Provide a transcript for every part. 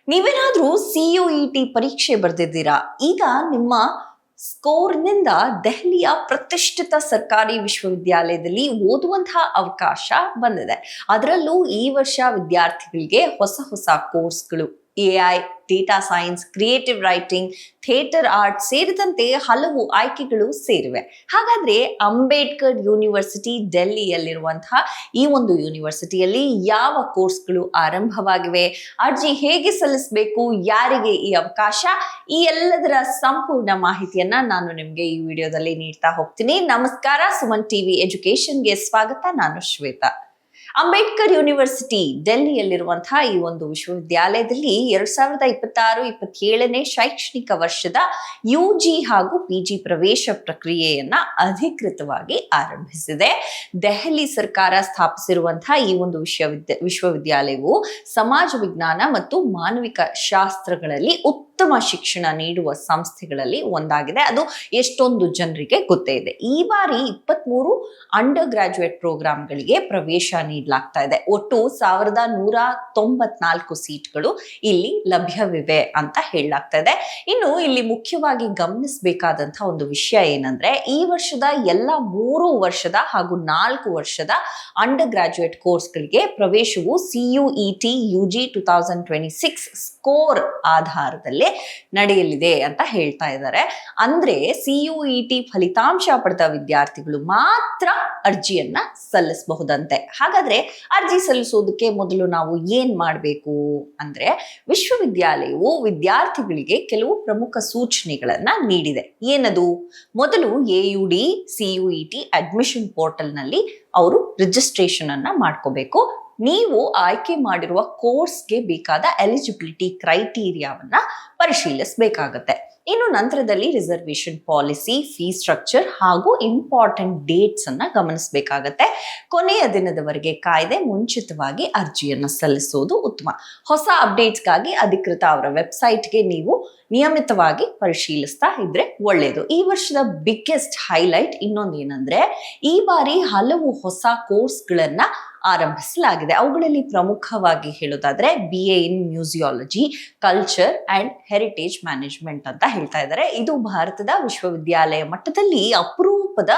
ನೀವೇನಾದ್ರೂ CUET ಪರೀಕ್ಷೆ ಬರೆದಿದ್ದೀರಾ? ಈಗ ನಿಮ್ಮ ಸ್ಕೋರ್ನಿಂದ ದೆಹಲಿಯ ಪ್ರತಿಷ್ಠಿತ ಸರ್ಕಾರಿ ವಿಶ್ವವಿದ್ಯಾಲಯದಲ್ಲಿ ಓದುವಂತಹ ಅವಕಾಶ ಬಂದಿದೆ. ಅದರಲ್ಲೂ ಈ ವರ್ಷ ವಿದ್ಯಾರ್ಥಿಗಳಿಗೆ ಹೊಸ ಹೊಸ ಕೋರ್ಸ್ಗಳು AI, data science, creative writing, theatre art ಸೇರಿದಂತೆ ಹಲವು ಆಯ್ಕೆಗಳು ಸೇರಿವೆ. ಹಾಗಾದ್ರೆ ಅಂಬೇಡ್ಕರ್ ಯೂನಿವರ್ಸಿಟಿ ಡೆಲ್ಲಿಯಲ್ಲಿರುವಂತಹ ಈ ಒಂದು ಯೂನಿವರ್ಸಿಟಿಯಲ್ಲಿ ಯಾವ ಕೋರ್ಸ್ಗಳು ಆರಂಭವಾಗಿವೆ, ಅರ್ಜಿ ಹೇಗೆ ಸಲ್ಲಿಸಬೇಕು, ಯಾರಿಗೆ ಈ ಅವಕಾಶ, ಈ ಎಲ್ಲದರ ಸಂಪೂರ್ಣ ಮಾಹಿತಿಯನ್ನ ನಾನು ನಿಮ್ಗೆ ಈ ವಿಡಿಯೋದಲ್ಲಿ ನೀಡ್ತಾ ಹೋಗ್ತೀನಿ. ನಮಸ್ಕಾರ, ಸುಮನ್ ಟಿವಿ ಎಜುಕೇಶನ್ಗೆ ಸ್ವಾಗತ. ನಾನು ಶ್ವೇತಾ. ಅಂಬೇಡ್ಕರ್ ಯೂನಿವರ್ಸಿಟಿ ಡೆಲ್ಲಿಯಲ್ಲಿರುವಂತಹ ಈ ಒಂದು ವಿಶ್ವವಿದ್ಯಾಲಯದಲ್ಲಿ 2026-27ನೇ ಶೈಕ್ಷಣಿಕ ವರ್ಷದ UG ಹಾಗೂ PG ಪ್ರವೇಶ ಪ್ರಕ್ರಿಯೆಯನ್ನ ಅಧಿಕೃತವಾಗಿ ಆರಂಭಿಸಿದೆ. ದೆಹಲಿ ಸರ್ಕಾರ ಸ್ಥಾಪಿಸಿರುವಂತಹ ಈ ಒಂದು ವಿಶ್ವವಿದ್ಯಾಲಯವು ಸಮಾಜ ವಿಜ್ಞಾನ ಮತ್ತು ಮಾನವಿಕ ಶಾಸ್ತ್ರಗಳಲ್ಲಿ ಉತ್ತಮ ಶಿಕ್ಷಣ ನೀಡುವ ಸಂಸ್ಥೆಗಳಲ್ಲಿ ಒಂದಾಗಿದೆ. ಅದು ಎಷ್ಟೊಂದು ಜನರಿಗೆ ಗೊತ್ತೇ ಇದೆ. ಈ ಬಾರಿ 23 ಅಂಡರ್ ಗ್ರಾಜುಯೇಟ್ ಪ್ರೋಗ್ರಾಂಗಳಿಗೆ ಪ್ರವೇಶ ನೀಡಲಾಗ್ತಾ ಇದೆ. ಒಟ್ಟು 1194 ಸೀಟ್ಗಳು ಇಲ್ಲಿ ಲಭ್ಯವಿವೆ ಅಂತ ಹೇಳಲಾಗ್ತಾ ಇದೆ. ಇನ್ನು ಇಲ್ಲಿ ಮುಖ್ಯವಾಗಿ ಗಮನಿಸಬೇಕಾದಂತಹ ಒಂದು ವಿಷಯ ಏನಂದ್ರೆ, ಈ ವರ್ಷದ ಎಲ್ಲ 3 ವರ್ಷದ ಹಾಗೂ 4 ವರ್ಷದ ಅಂಡರ್ ಗ್ರಾಜುಯೇಟ್ ಕೋರ್ಸ್ಗಳಿಗೆ ಪ್ರವೇಶವು CUET UG 2026 ಸ್ಕೋರ್ ಆಧಾರದಲ್ಲಿ ನಡೆಯಲಿದೆ ಅಂತ ಹೇಳ್ತಾ ಇದ್ದಾರೆ. ಅಂದ್ರೆ CUET ಫಲಿತಾಂಶ ಪಡೆದ ವಿದ್ಯಾರ್ಥಿಗಳು ಮಾತ್ರ ಅರ್ಜಿಯನ್ನ ಸಲ್ಲಿಸಬಹುದಂತೆ. ಹಾಗಾದ್ರೆ ಅರ್ಜಿ ಸಲ್ಲಿಸೋದಕ್ಕೆ ಮೊದಲು ನಾವು ಏನ್ ಮಾಡಬೇಕು ಅಂದ್ರೆ, ವಿಶ್ವವಿದ್ಯಾಲಯವು ವಿದ್ಯಾರ್ಥಿಗಳಿಗೆ ಕೆಲವು ಪ್ರಮುಖ ಸೂಚನೆಗಳನ್ನ ನೀಡಿದೆ. ಏನದು? ಮೊದಲು AUD CUET ಅಡ್ಮಿಷನ್ ಪೋರ್ಟಲ್ ನಲ್ಲಿ ಅವರು ರಿಜಿಸ್ಟ್ರೇಷನ್ ಅನ್ನ ಮಾಡ್ಕೋಬೇಕು. ನೀವು ಆಯ್ಕೆ ಮಾಡಿರುವ ಕೋರ್ಸ್ಗೆ ಬೇಕಾದ ಎಲಿಜಿಬಿಲಿಟಿ ಕ್ರೈಟೀರಿಯಾವನ್ನ ಪರಿಶೀಲಿಸಬೇಕಾಗತ್ತೆ. ಇನ್ನು ನಂತರದಲ್ಲಿ ರಿಸರ್ವೇಶನ್ ಪಾಲಿಸಿ, ಫೀ ಸ್ಟ್ರಕ್ಚರ್ ಹಾಗೂ ಇಂಪಾರ್ಟೆಂಟ್ ಡೇಟ್ಸ್ ಅನ್ನ ಗಮನಿಸಬೇಕಾಗತ್ತೆ. ಕೊನೆಯ ದಿನದವರೆಗೆ ಕಾಯ್ದೆ ಮುಂಚಿತವಾಗಿ ಅರ್ಜಿಯನ್ನ ಸಲ್ಲಿಸೋದು ಉತ್ತಮ. ಹೊಸ ಅಪ್ಡೇಟ್ಸ್ಗಾಗಿ ಅಧಿಕೃತ ಅವರ ವೆಬ್ಸೈಟ್ಗೆ ನೀವು ನಿಯಮಿತವಾಗಿ ಪರಿಶೀಲಿಸ್ತಾ ಇದ್ರೆ ಒಳ್ಳೆಯದು. ಈ ವರ್ಷದ ಬಿಗ್ಗೆಸ್ಟ್ ಹೈಲೈಟ್ ಇನ್ನೊಂದು ಏನಂದ್ರೆ, ಈ ಬಾರಿ ಹಲವು ಹೊಸ ಕೋರ್ಸ್ಗಳನ್ನ ಆರಂಭಿಸಲಾಗಿದೆ. ಅವುಗಳಲ್ಲಿ ಪ್ರಮುಖವಾಗಿ ಹೇಳೋದಾದ್ರೆ BA in museology, culture and heritage management ಅಂತ ಹೇಳ್ತಾ ಇದ್ದಾರೆ. ಇದು ಭಾರತದ ವಿಶ್ವವಿದ್ಯಾಲಯ ಮಟ್ಟದಲ್ಲಿ ಅಪರೂಪದ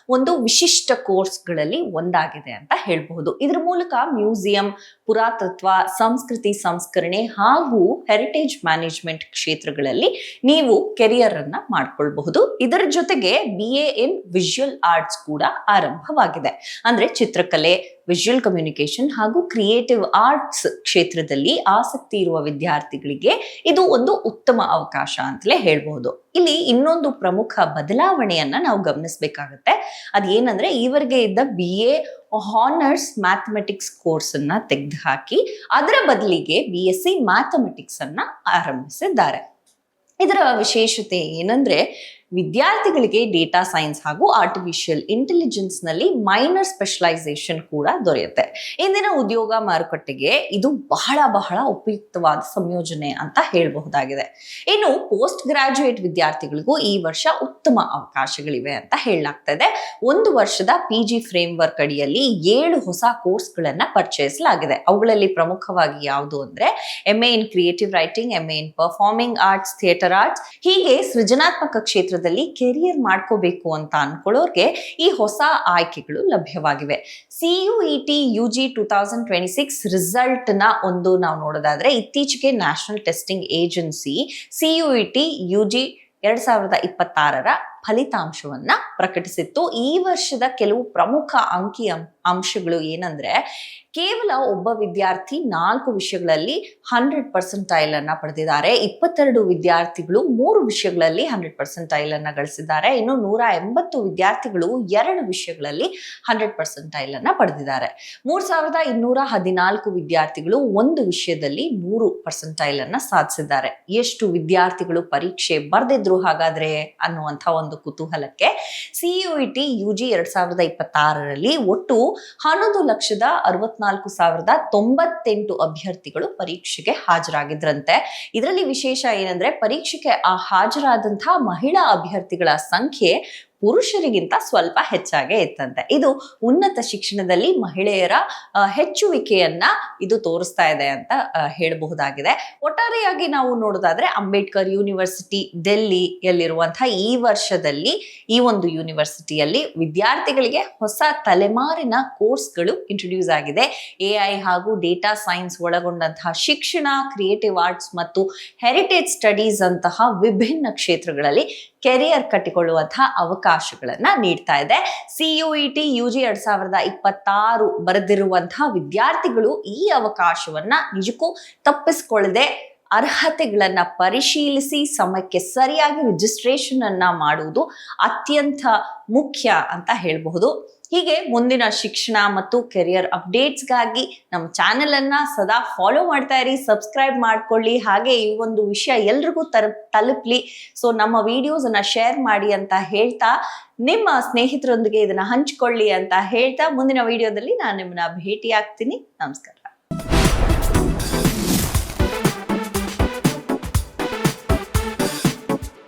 ಒಂದು ವಿಶಿಷ್ಟ ಕೋರ್ಸ್ಗಳಲ್ಲಿ ಒಂದಾಗಿದೆ ಅಂತ ಹೇಳ್ಬಹುದು. ಇದರ ಮೂಲಕ ಮ್ಯೂಸಿಯಂ, ಪುರಾತತ್ವ, ಸಂಸ್ಕೃತಿ ಸಂಸ್ಕರಣೆ ಹಾಗೂ ಹೆರಿಟೇಜ್ ಮ್ಯಾನೇಜ್ಮೆಂಟ್ ಕ್ಷೇತ್ರಗಳಲ್ಲಿ ನೀವು ಕೆರಿಯರ್ ಅನ್ನ ಮಾಡ್ಕೊಳ್ಬಹುದು. ಇದರ ಜೊತೆಗೆ BA ಇನ್ ವಿಜುವಲ್ ಆರ್ಟ್ಸ್ ಕೂಡ ಆರಂಭವಾಗಿದೆ. ಅಂದ್ರೆ ಚಿತ್ರಕಲೆ, ವಿಜುವಲ್ ಕಮ್ಯುನಿಕೇಶನ್ ಹಾಗೂ ಕ್ರಿಯೇಟಿವ್ ಆರ್ಟ್ಸ್ ಕ್ಷೇತ್ರದಲ್ಲಿ ಆಸಕ್ತಿ ಇರುವ ವಿದ್ಯಾರ್ಥಿಗಳಿಗೆ ಇದು ಒಂದು ಉತ್ತಮ ಅವಕಾಶ ಅಂತಲೇ ಹೇಳ್ಬಹುದು. ಇಲ್ಲಿ ಇನ್ನೊಂದು ಪ್ರಮುಖ ಬದಲಾವಣೆಯನ್ನ ನಾವು ಗಮನಿಸಬೇಕಾಗತ್ತೆ. ಅದೇನಂದ್ರೆ, ಈವರೆಗೆ ಇದ್ದ BA ಹಾನರ್ಸ್ ಮ್ಯಾಥಮೆಟಿಕ್ಸ್ ಕೋರ್ಸ್ ಅನ್ನ ತೆಗೆದುಹಾಕಿ ಅದರ ಬದಲಿಗೆ BSc ಮ್ಯಾಥಮೆಟಿಕ್ಸ್ ಅನ್ನ ಆರಂಭಿಸಿದ್ದಾರೆ. ಇದರ ವಿಶೇಷತೆ ಏನಂದ್ರೆ, ವಿದ್ಯಾರ್ಥಿಗಳಿಗೆ ಡೇಟಾ ಸೈನ್ಸ್ ಹಾಗೂ ಆರ್ಟಿಫಿಷಿಯಲ್ ಇಂಟೆಲಿಜೆನ್ಸ್ ನಲ್ಲಿ ಮೈನರ್ ಸ್ಪೆಷಲೈಸೇಷನ್ ಕೂಡ ದೊರೆಯುತ್ತೆ. ಇಂದಿನ ಉದ್ಯೋಗ ಮಾರುಕಟ್ಟೆಗೆ ಇದು ಬಹಳ ಬಹಳ ಉಪಯುಕ್ತವಾದ ಸಂಯೋಜನೆ ಅಂತ ಹೇಳಬಹುದಾಗಿದೆ. ಇನ್ನು ಪೋಸ್ಟ್ ಗ್ರಾಜುಯೇಟ್ ವಿದ್ಯಾರ್ಥಿಗಳಿಗೂ ಈ ವರ್ಷ ಉತ್ತಮ ಅವಕಾಶಗಳಿವೆ ಅಂತ ಹೇಳಲಾಗ್ತಾ ಇದೆ. 1 ವರ್ಷದ PG ಫ್ರೇಮ್ ವರ್ಕ್ ಅಡಿಯಲ್ಲಿ 7 ಹೊಸ ಕೋರ್ಸ್ಗಳನ್ನ ಪರಿಚಯಿಸಲಾಗಿದೆ. ಅವುಗಳಲ್ಲಿ ಪ್ರಮುಖವಾಗಿ ಯಾವುದು ಅಂದ್ರೆ, MA ಇನ್ ಕ್ರಿಯೇಟಿವ್ ರೈಟಿಂಗ್, MA ಇನ್ ಪರ್ಫಾರ್ಮಿಂಗ್ ಆರ್ಟ್ಸ್, ಥಿಯೇಟರ್ ಆರ್ಟ್ಸ್. ಹೀಗೆ ಸೃಜನಾತ್ಮಕ ಕ್ಷೇತ್ರ ಕೆರಿಯರ್ ಮಾಡ್ಕೋಬೇಕು ಅಂತ ಅನ್ಕೊಳ್ಳೋರ್ಗೆ ಈ ಹೊಸ ಆಯ್ಕೆಗಳು ಲಭ್ಯವಾಗಿವೆ. CUET UG 2026 ರಿಸಲ್ಟ್ ನ ಒಂದು ನಾವು ನೋಡೋದಾದ್ರೆ, ಇತ್ತೀಚೆಗೆ national testing agency CUET UG 2026ರ ಫಲಿತಾಂಶವನ್ನ ಪ್ರಕಟಿಸಿತ್ತು. ಈ ವರ್ಷದ ಕೆಲವು ಪ್ರಮುಖ ಅಂಶಗಳು ಏನಂದ್ರೆ, ಕೇವಲ ಒಬ್ಬ ವಿದ್ಯಾರ್ಥಿ 4 ವಿಷಯಗಳಲ್ಲಿ 100% ಅನ್ನ ಪಡೆದಿದ್ದಾರೆ. 22 ವಿದ್ಯಾರ್ಥಿಗಳು 3 ವಿಷಯಗಳಲ್ಲಿ 100% ಅನ್ನ ಗಳಿಸಿದ್ದಾರೆ. ಇನ್ನು 180 ವಿದ್ಯಾರ್ಥಿಗಳು 2 ವಿಷಯಗಳಲ್ಲಿ 100% ಅನ್ನ ಪಡೆದಿದ್ದಾರೆ. 3214 ವಿದ್ಯಾರ್ಥಿಗಳು 1 ವಿಷಯದಲ್ಲಿ 100% ಅನ್ನ ಸಾಧಿಸಿದ್ದಾರೆ. ಎಷ್ಟು ವಿದ್ಯಾರ್ಥಿಗಳು ಪರೀಕ್ಷೆ ಬರೆದಿದ್ರು ಹಾಗಾದ್ರೆ ಅನ್ನುವಂಥ ಒಂದು ಕುತೂಹಲಕ್ಕೆ, CUET UG 2026ರಲ್ಲಿ ಒಟ್ಟು 11,64,098 ಅಭ್ಯರ್ಥಿಗಳು ಪರೀಕ್ಷೆಗೆ ಹಾಜರಾಗಿದ್ರಂತೆ. ಇದರಲ್ಲಿ ವಿಶೇಷ ಏನಂದ್ರೆ, ಪರೀಕ್ಷೆಗೆ ಹಾಜರಾದಂತಹ ಮಹಿಳಾ ಅಭ್ಯರ್ಥಿಗಳ ಸಂಖ್ಯೆ ಪುರುಷರಿಗಿಂತ ಸ್ವಲ್ಪ ಹೆಚ್ಚಾಗೇ ಇತ್ತಂತೆ. ಇದು ಉನ್ನತ ಶಿಕ್ಷಣದಲ್ಲಿ ಮಹಿಳೆಯರ ಹೆಚ್ಚುವಿಕೆಯನ್ನ ಇದು ತೋರಿಸ್ತಾ ಇದೆ ಅಂತ ಹೇಳಬಹುದಾಗಿದೆ. ಒಟ್ಟಾರೆಯಾಗಿ ನಾವು ನೋಡೋದಾದ್ರೆ ಅಂಬೇಡ್ಕರ್ ಯೂನಿವರ್ಸಿಟಿ ಡೆಲ್ಲಿಯಲ್ಲಿರುವಂತಹ ಈ ವರ್ಷದಲ್ಲಿ ಈ ಒಂದು ಯೂನಿವರ್ಸಿಟಿಯಲ್ಲಿ ವಿದ್ಯಾರ್ಥಿಗಳಿಗೆ ಹೊಸ ತಲೆಮಾರಿನ ಕೋರ್ಸ್ಗಳು ಇಂಟ್ರೊಡ್ಯೂಸ್ ಆಗಿದೆ. AI ಹಾಗೂ ಡೇಟಾ ಸೈನ್ಸ್ ಒಳಗೊಂಡಂತಹ ಶಿಕ್ಷಣ, ಕ್ರಿಯೇಟಿವ್ ಆರ್ಟ್ಸ್ ಮತ್ತು ಹೆರಿಟೇಜ್ ಸ್ಟಡೀಸ್ ಅಂತಹ ವಿಭಿನ್ನ ಕ್ಷೇತ್ರಗಳಲ್ಲಿ ಕೆರಿಯರ್ ಕಟ್ಟಿಕೊಳ್ಳುವಂತಹ ಅವಕಾಶಗಳನ್ನ ನೀಡ್ತಾ ಇದೆ. CUET UG 2026 ಬರೆದಿರುವಂತಹ ವಿದ್ಯಾರ್ಥಿಗಳು ಈ ಅವಕಾಶವನ್ನ ನಿಜಕ್ಕೂ ತಪ್ಪಿಸಿಕೊಳ್ಳದೆ ಅರ್ಹತೆಗಳನ್ನ ಪರಿಶೀಲಿಸಿ ಸಮಯಕ್ಕೆ ಸರಿಯಾಗಿ ರಿಜಿಸ್ಟ್ರೇಷನ್ ಅನ್ನ ಮಾಡುವುದು ಅತ್ಯಂತ ಮುಖ್ಯ ಅಂತ ಹೇಳಬಹುದು. ಹೀಗೆ ಮುಂದಿನ ಶಿಕ್ಷಣ ಮತ್ತು ಕೆರಿಯರ್ ಅಪ್ಡೇಟ್ಸ್ಗಾಗಿ ನಮ್ಮ ಚಾನೆಲ್ ಅನ್ನ ಸದಾ ಫಾಲೋ ಮಾಡ್ತಾ ಇರಿ, ಸಬ್ಸ್ಕ್ರೈಬ್ ಮಾಡ್ಕೊಳ್ಳಿ. ಹಾಗೆ ಈ ಒಂದು ವಿಷಯ ಎಲ್ರಿಗೂ ತಲುಪಲಿ. ಸೊ ನಮ್ಮ ವಿಡಿಯೋಸ್ ಅನ್ನ ಶೇರ್ ಮಾಡಿ ಅಂತ ಹೇಳ್ತಾ, ನಿಮ್ಮ ಸ್ನೇಹಿತರೊಂದಿಗೆ ಇದನ್ನ ಹಂಚಿಕೊಳ್ಳಿ ಅಂತ ಹೇಳ್ತಾ, ಮುಂದಿನ ವಿಡಿಯೋದಲ್ಲಿ ನಾನು ನಿಮ್ಮನ್ನ ಭೇಟಿ ಆಗ್ತೀನಿ. ನಮಸ್ಕಾರ.